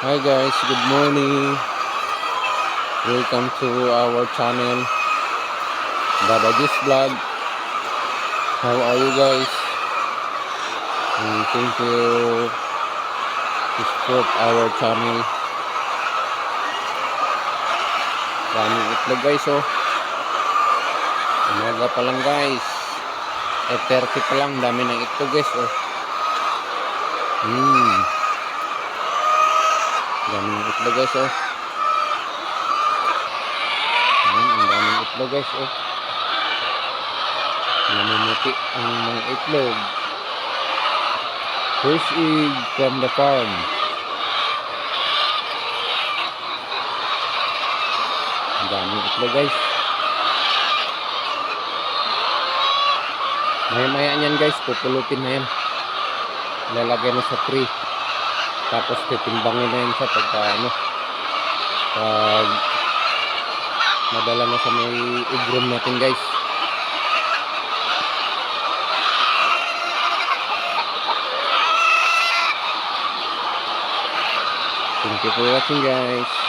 Hi guys, good morning. Welcome to our channel, Babagis Vlog. How are you guys? Thank you to support our channel. Daming itlog guys oh. Umaga pa lang guys. 8:30 pa lang, dami ng itlog guys oh. Dami ng itlog guys oh. Ang daming itlog guys oh. Namumuti ang mga itlog. Fresh egg from the farm. Ang daming itlog guys. Maya-maya niyan guys, pupulutin na yan. Lalagay na sa tray. Tapos titimbangin na yan siya pagka pag madala na sa may egg room natin guys. Thank you for watching guys.